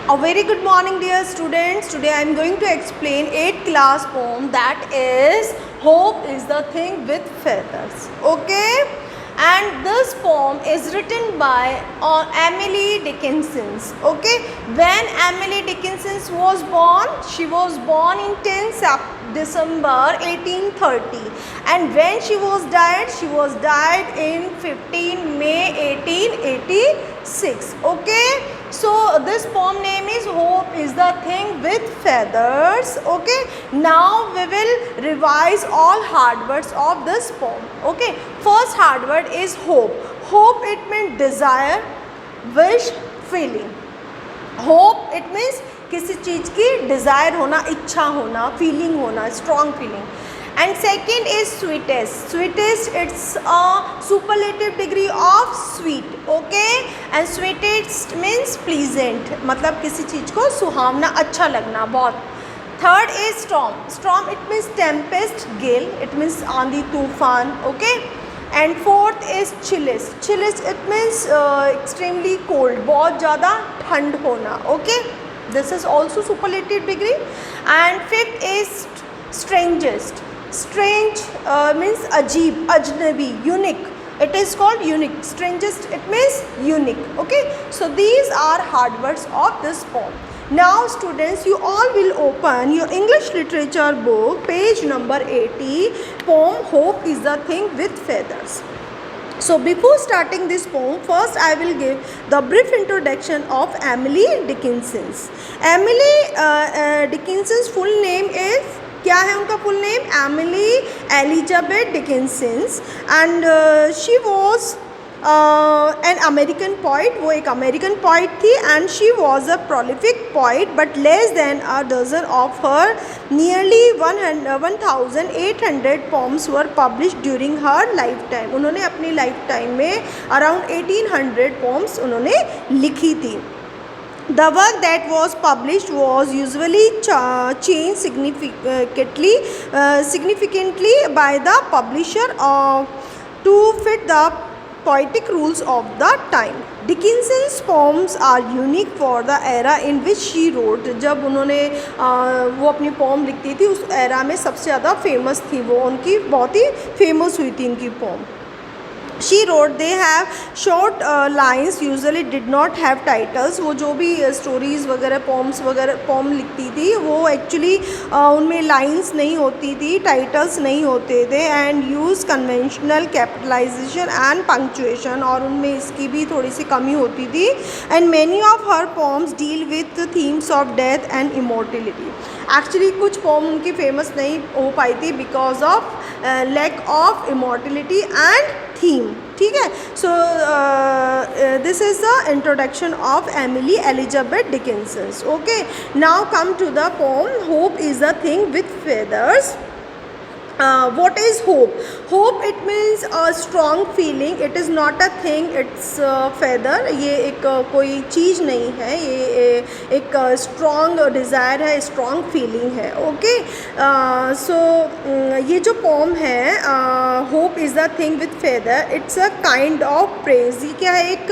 A very good morning dear students. Today I am going to explain 8th class poem that is Hope is the Thing with Feathers. Okay? And this poem is written by Emily Dickinson. Okay? When Emily Dickinson was born, she was born in 10th December 1830, and when she was died in 15 May 1886. Okay? So this poem name is Hope is the Thing with Feathers. Okay, now we will revise all hard words of this poem. Okay, first hard word is hope. Hope, it means desire, wish, feeling. Hope, it means किसी चीज़ की desire होना, इच्छा होना, feeling होना, strong feeling. And second is sweetest. Sweetest, it's a superlative degree of sweet. Okay, and sweetest means pleasant, मतलब किसी चीज़ को सुहावना, अच्छा लगना बहुत. Third is storm. Storm, it means tempest, gale, it means आंधी तूफान. Okay, and fourth is chillest. Chillest, it means extremely cold, बहुत ज़्यादा ठंड होना. Okay, this is also superlative degree. And fifth is strangest. Strange means ajeeb, ajnabi, unique. It is called unique. Strangest, it means unique. Okay, so these are hard words of this poem. Now students, you all will open your English literature book, page number 80, poem Hope is the Thing with Feathers. So before starting this poem, first I will give the brief introduction of Emily Dickinson. Emily Dickinson's full name is, क्या है उनका full name? Emily Elizabeth Dickinson. And she was an American poet. वो एक American poet थी. And she was a prolific poet, but less than a dozen of her nearly 1800 poems were publish during her life time. उन्होंने अपनी life time में around 1800 poems उन्होंने लिखी थी. The work that was published was usually changed significantly by the publisher to fit the poetic rules of the time. Dickinson's poems are unique for the era in which she wrote. जब उन्होंने वो अपनी pome लिखती थी, उस era में सबसे ज़्यादा फेमस थी वो, उनकी बहुत ही फेमस हुई थी इनकी pome. She wrote, they have short lines, usually did not have titles. वो जो भी स्टोरीज़ वगैरह पोम लिखती थी, वो एक्चुअली उनमें लाइंस नहीं होती थी, टाइटल्स नहीं होते थे. And use conventional capitalisation and punctuation, और उनमें इसकी भी थोड़ी सी कमी होती थी. And many of her poems deal with themes of death and immortality. Actually कुछ पोम उनकी फेमस नहीं हो पाई थी because of lack of immortality and theme. ठीक है. So this is the introduction of Emily Elizabeth Dickinson. Okay, now come to the poem hope is the thing with feathers. What is hope? Hope, it means a strong feeling. It is not a thing, it's a feather. ये एक कोई चीज़ नहीं है, ये एक strong desire है, strong feeling है. Okay, so ये जो poem है Hope is the Thing with Feather, it's a kind of praise. ये क्या है? एक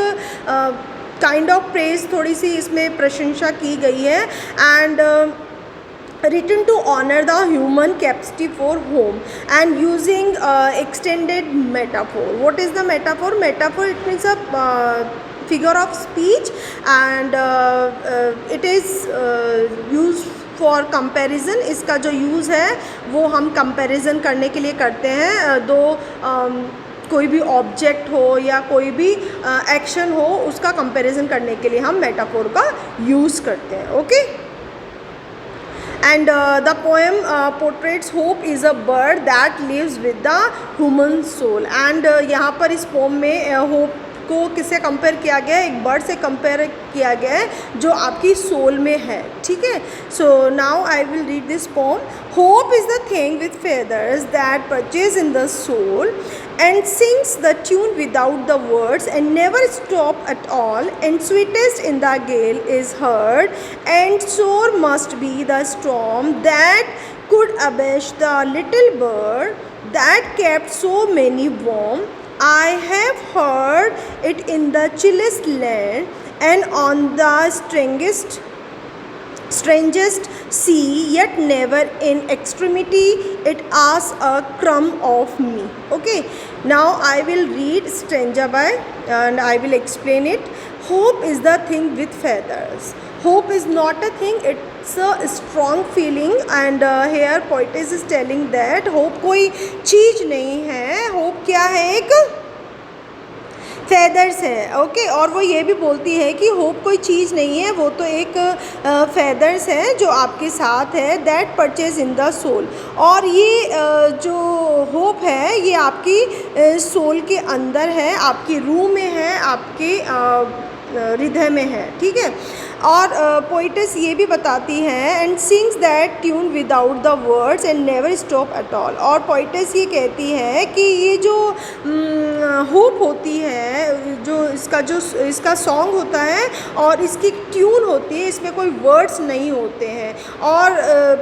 kind of praise, थोड़ी सी इसमें प्रशंसा की गई है. And written to honor the human capacity for home and using extended metaphor. What is the metaphor? Metaphor, it means a figure of speech, and it is used for comparison. इसका जो use है वो हम comparison करने के लिए करते हैं. दो कोई भी ऑब्जेक्ट हो या कोई भी एक्शन हो, उसका कंपैरिजन करने के लिए हम मेटाफोर का यूज़ करते हैं. Okay. And the poem portrays hope is a bird that lives with the human soul. And यहाँ पर इस पोम में होप को किससे कंपेयर किया गया है? एक बर्ड से कंपेयर किया गया है जो आपकी सोल में है. ठीक है. So now I will read this pome. Hope is the thing with feathers that perches in the soul and sings the tune without the words and never stop at all, and sweetest in the gale is heard, and sore must be the storm that could abash the little bird that kept so many warm. I have heard it in the chillest land and on the strangest strangest see yet never in extremity it asks a crumb of me. Okay, now I will read stanza by and I will explain it. Hope is the thing with feathers. Hope is not a thing, it's a strong feeling and here poetess is telling that hope कोई चीज़ नहीं है, hope क्या है, एक feathers है. Okay, और वो ये भी बोलती है कि होप कोई चीज़ नहीं है, वो तो एक फेदर्स है जो आपके साथ है, that perches in the soul. और ये जो होप है ये आपकी सोल के अंदर है, आपकी रूह में है, आपके हृदय में है. ठीक है, और पोइटस ये भी बताती है and sings that tune without the words and never stop at all. और पोइटस ये कहती है कि ये जो होप होती है, जो इसका सॉन्ग होता है और इसकी ट्यून होती है, इसमें कोई वर्ड्स नहीं होते हैं. और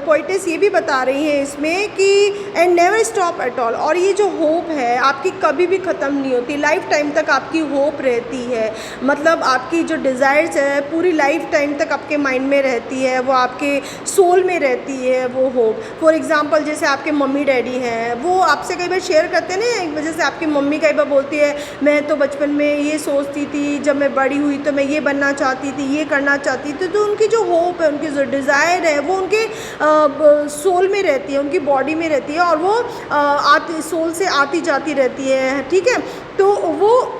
पोइटस ये भी बता रही है इसमें कि and never stop at all. और ये जो होप है आपकी कभी भी ख़त्म नहीं होती, लाइफ टाइम तक आपकी होप रहती है. मतलब आपकी जो डिज़ायर्स है पूरी लाइफ टाइम तक आपके माइंड में रहती है, वो आपके सोल में रहती है वो होप. फॉर एग्जांपल जैसे आपके मम्मी डैडी हैं, वो आपसे कई बार शेयर करते हैं ना, एक वजह से आपकी मम्मी कई बार बोलती है मैं तो बचपन में ये सोचती थी, जब मैं बड़ी हुई तो मैं ये बनना चाहती थी, ये करना चाहती थी. तो उनकी जो होप है, उनकी जो डिज़ायर है वो उनके सोल में रहती है, उनकी बॉडी में रहती है और वो सोल से आती जाती रहती है. ठीक है, तो वो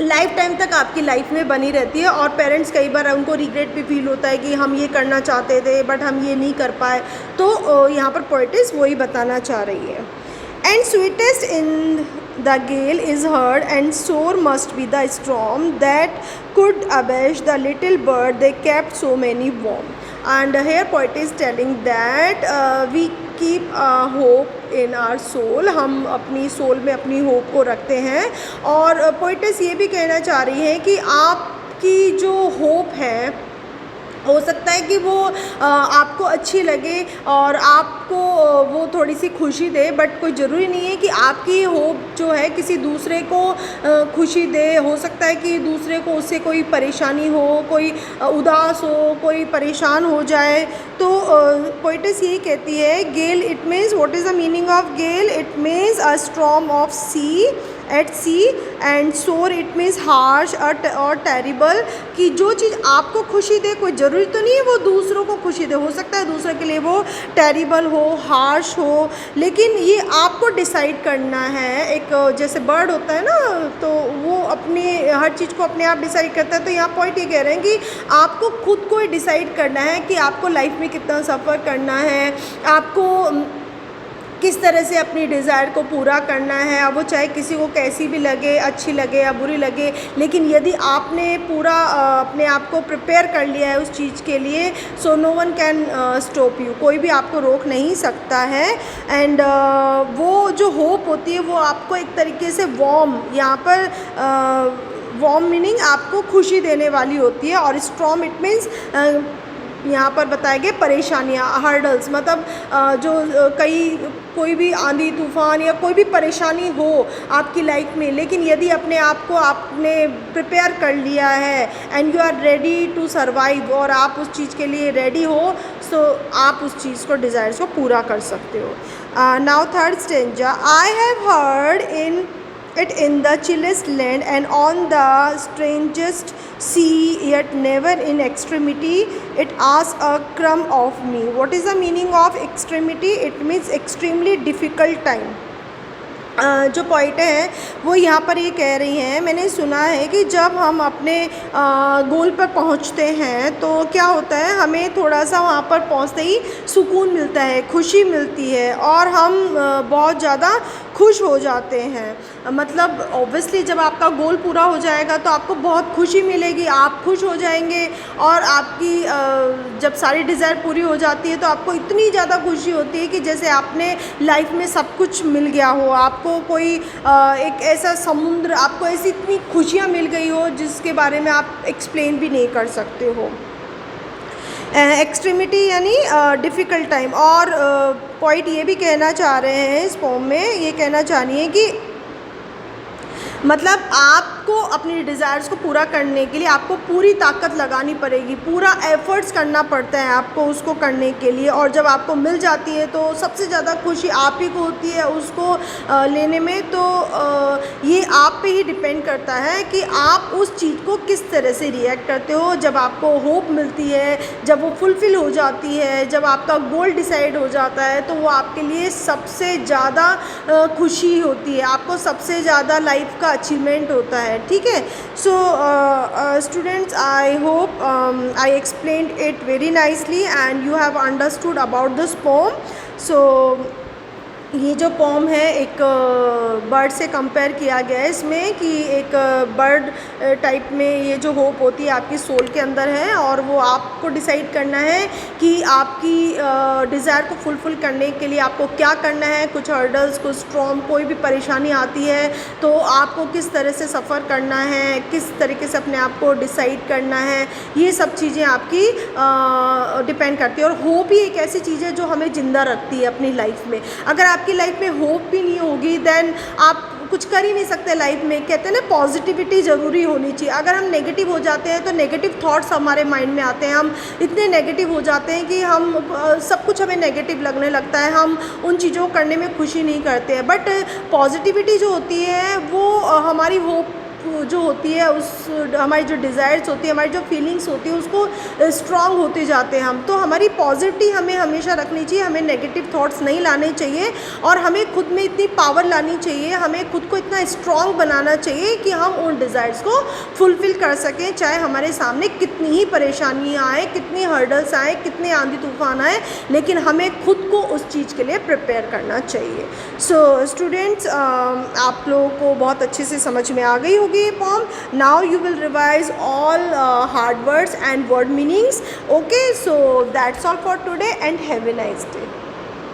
लाइफ टाइम तक आपकी लाइफ में बनी रहती है. और पेरेंट्स कई बार उनको रिग्रेट भी फील होता है कि हम ये करना चाहते थे बट हम ये नहीं कर पाए. तो यहाँ पर पोइटिस वही बताना चाह रही है. And sweetest in the gale is heard and sore must be the storm that could abash the little bird they kept so many warm. And here poet is telling that we keep hope in our soul. हम अपनी soul में अपनी hope को रखते हैं. और poet's ये भी कहना चाह रही है कि आपकी जो होप है हो सकता है कि वो आपको अच्छी लगे और आपको वो थोड़ी सी खुशी दे, बट कोई ज़रूरी नहीं है कि आपकी होप जो है किसी दूसरे को खुशी दे. हो सकता है कि दूसरे को उससे कोई परेशानी हो, कोई उदास हो, कोई परेशान हो जाए. तो पोइटस यही कहती है gale it means, what is the meaning of gale? It means a storm of sea at sea and sore it means harsh और टेरिबल. कि जो चीज़ आपको खुशी दे कोई ज़रूरी तो नहीं है वो दूसरों को खुशी दे. हो सकता है दूसरे के लिए वो टेरिबल हो, हार्श हो, लेकिन ये आपको डिसाइड करना है. एक जैसे बर्ड होता है ना, तो वो अपनी हर चीज़ को अपने आप डिसाइड करता है. तो यहाँ पॉइंट ये कह रहे हैं कि आपको खुद को डिसाइड करना है कि आपको लाइफ में कितना सफ़र करना है, आपको किस तरह से अपनी डिज़ायर को पूरा करना है. अब वो चाहे किसी को कैसी भी लगे, अच्छी लगे या बुरी लगे, लेकिन यदि आपने पूरा अपने आप को प्रिपेयर कर लिया है उस चीज़ के लिए, so no one can stop you. कोई भी आपको रोक नहीं सकता है. एंड वो जो होप होती है वो आपको एक तरीके से वार्म, यहाँ पर वार्म मीनिंग आपको खुशी देने वाली होती है. और स्टॉर्म इट मीन्स यहाँ पर बताए गए परेशानियाँ, हर्डल्स, मतलब जो कोई भी आंधी तूफ़ान या कोई भी परेशानी हो आपकी लाइफ में, लेकिन यदि अपने आप को आपने प्रिपेयर कर लिया है and you are ready to survive, और आप उस चीज़ के लिए रेडी हो, सो आप उस चीज़ को, डिज़ायर्स को पूरा कर सकते हो. Now third stanza. I have heard in it in the chillest land and on the strangest sea, yet never in extremity it asks a crumb of me. What is the meaning of extremity? It means extremely difficult time. जो point है वो यहाँ पर ये कह रही हैं, मैंने सुना है कि जब हम अपने गोल पर पहुँचते हैं तो क्या होता है, हमें थोड़ा सा वहाँ पर पहुँचते ही सुकून मिलता है, खुशी मिलती है और हम बहुत ज़्यादा खुश हो जाते हैं. मतलब ऑब्वियसली जब आपका गोल पूरा हो जाएगा तो आपको बहुत खुशी मिलेगी, आप खुश हो जाएंगे. और आपकी जब सारी डिज़ायर पूरी हो जाती है तो आपको इतनी ज़्यादा खुशी होती है कि जैसे आपने लाइफ में सब कुछ मिल गया हो. आपको कोई एक ऐसा समुद्र, आपको ऐसी इतनी खुशियाँ मिल गई हो जिसके बारे में आप एक्सप्लेन भी नहीं कर सकते हो. एक्सट्रीमिटी यानी डिफ़िकल्ट टाइम. और पॉइंट ये भी कहना चाह रहे हैं इस पोम में, ये कहना चाह रही है कि मतलब आप आपको अपनी डिज़ायर्स को पूरा करने के लिए आपको पूरी ताकत लगानी पड़ेगी, पूरा एफर्ट्स करना पड़ता है आपको उसको करने के लिए। और जब आपको मिल जाती है तो सबसे ज़्यादा खुशी आप ही को होती है उसको लेने में। तो ये आप पे ही डिपेंड करता है कि आप उस चीज़ को किस तरह से रिएक्ट करते हो। जब आपको होप मिलती है, जब वो फुलफ़िल हो जाती है, जब आपका गोल डिसाइड हो जाता है, तो वो आपके लिए सबसे ज़्यादा खुशी होती है, आपको सबसे ज़्यादा लाइफ का अचीवमेंट होता है। ठीक है। So students, I hope I explained it very nicely and you have understood about this poem. सो ये जो पोम है एक बर्ड से कंपेयर किया गया है इसमें, कि एक बर्ड टाइप में ये जो होप होती है आपकी सोल के अंदर है, और वो आपको डिसाइड करना है कि आपकी डिज़ायर को फुलफ़िल करने के लिए आपको क्या करना है। कुछ हर्डल्स, कुछ स्ट्रॉम, कोई भी परेशानी आती है तो आपको किस तरह से सफ़र करना है, किस तरीके से अपने आप को डिसाइड करना है, ये सब चीज़ें आपकी डिपेंड करती है। और होप ही एक ऐसी चीज़ है जो हमें ज़िंदा रखती है अपनी लाइफ में। अगर आपकी लाइफ में होप भी नहीं होगी देन आप कुछ कर ही नहीं सकते लाइफ में। कहते हैं ना, पॉजिटिविटी ज़रूरी होनी चाहिए। अगर हम नेगेटिव हो जाते हैं तो नेगेटिव थॉट्स हमारे माइंड में आते हैं, हम इतने नेगेटिव हो जाते हैं कि हम सब कुछ हमें नेगेटिव लगने लगता है, हम उन चीज़ों को करने में खुशी नहीं करते हैं। बट पॉजिटिविटी जो होती है वो हमारी होप जो होती है, उस हमारी जो डिज़ायर्स होती है, हमारी जो फीलिंग्स होती है, उसको स्ट्रॉन्ग होते जाते हैं हम। तो हमारी पॉजिटिविटी हमें हमेशा रखनी चाहिए, हमें नेगेटिव थॉट्स नहीं लाने चाहिए, और हमें खुद में इतनी पावर लानी चाहिए, हमें खुद को इतना स्ट्रॉन्ग बनाना चाहिए कि हम उन डिज़ायर्स को फुलफ़िल कर सकें, चाहे हमारे सामने कितनी ही परेशानियाँ आएँ, कितनी हर्डल्स आएँ, कितने आंधी तूफान आए, लेकिन हमें खुद को उस चीज़ के लिए प्रिपेयर करना चाहिए। सो स्टूडेंट्स, आप लोगों को बहुत अच्छे से समझ में आ गई होगी ये poem. Now you will revise all hard words and word meanings. Okay, so that's all for today and have a nice day.